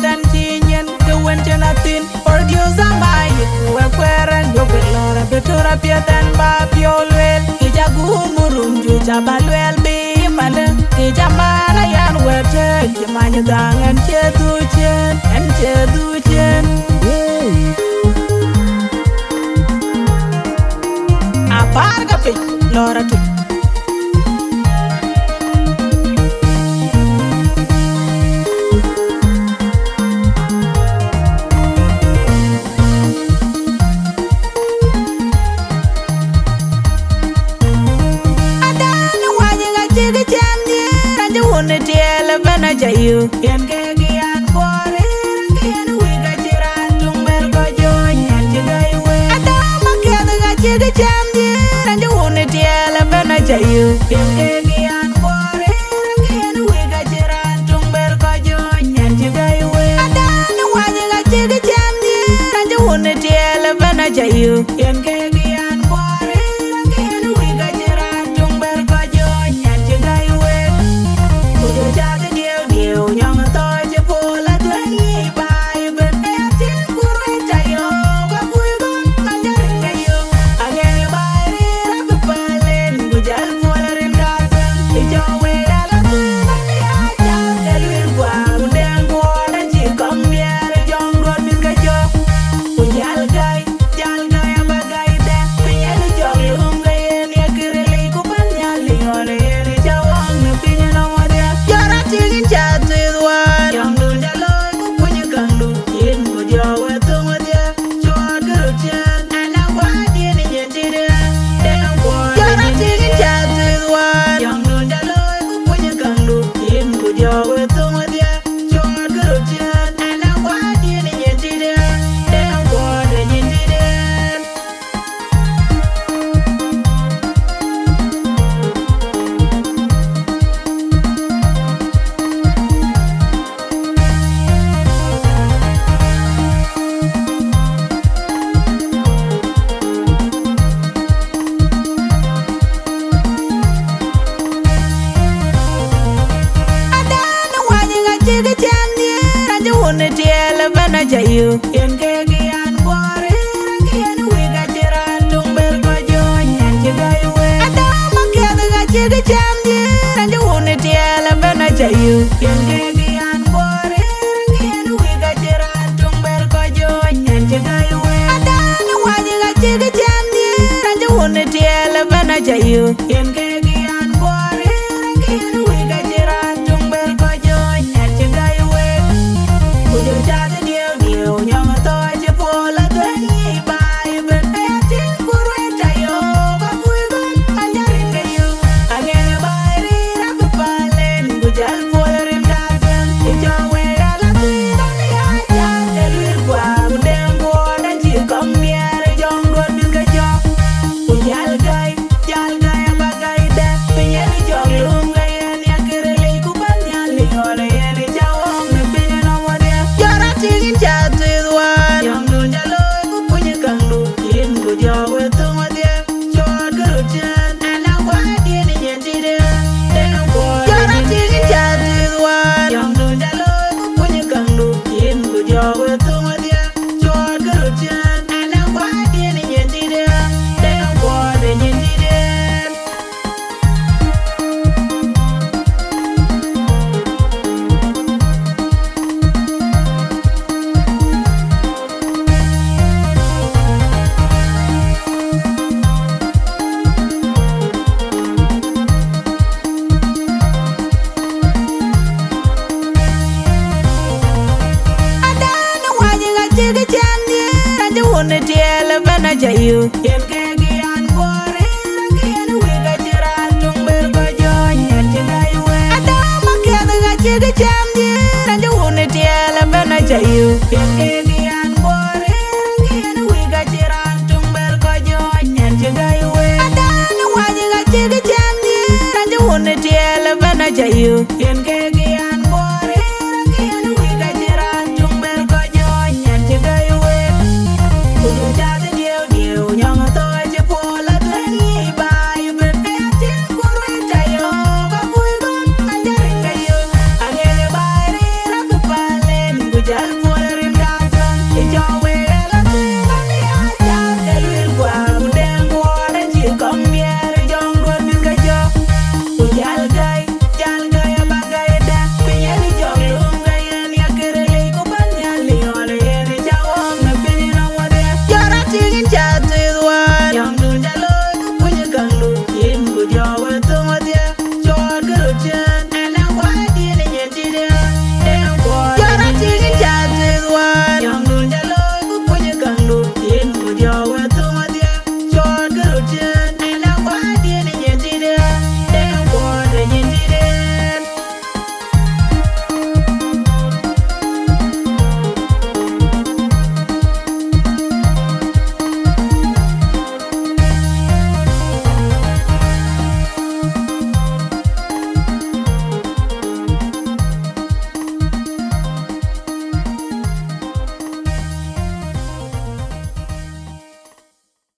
dan chinyen ke wen chenatin producer mai we kweren yo ke lora betura pietan ba piolwel ki jagumurum ju jabalwel bi mane ki jamana yan wete ki manya dangan cheduchen en cheduchen apar ka pe lora tu you can get an bore can we got your antum bergo join and you go away adama keda ga chiga chamdi and you want to tell bana you can get an bore can we got your antum bergo join and you go away adana wanya ga chiga chamdi and you want to tell bana you can get an bore can we got your antum bergo join and you go away you jaga nyong toy che pola twenty by ben tin kureta yo ga kuigon kanjarin kayo again by rap palen bujal pola rindasan ijowe ala ya ja kelwir gwa den go dan chi kom bier jong don min ga jo bujal gai bagay de yen jong lum ga yen ya kirele ku ban nyali ole yen jawang na pinya no wadia jara tigin chat you can get an bore can we got your antum bergo join and you go away adama keda ga chiga chamdi and you want to tell bana you can get an bore can we got your antum bergo join and you go away adana wanya ga chiga chamdi and you want to tell bana you can get an bore can we got your antum bergo join and you go away you jaga nyong toy che pola twenty by ben tin kureta yo ga kuigon kanjarin kayo again by rap palen bujal pola rindasan ijowe ala ya ja kelwir gwa den go dan chi kom bier jong don min ga jo bujal gai bagay de pinya jong lum ga yen ya kirele ku ban nyali ole yen jawong na pinya no wadia jara tigin chat you can get an bore can we got your antum bergo join and you go away adama keda ga chiga chamdi and you want to tell bana you can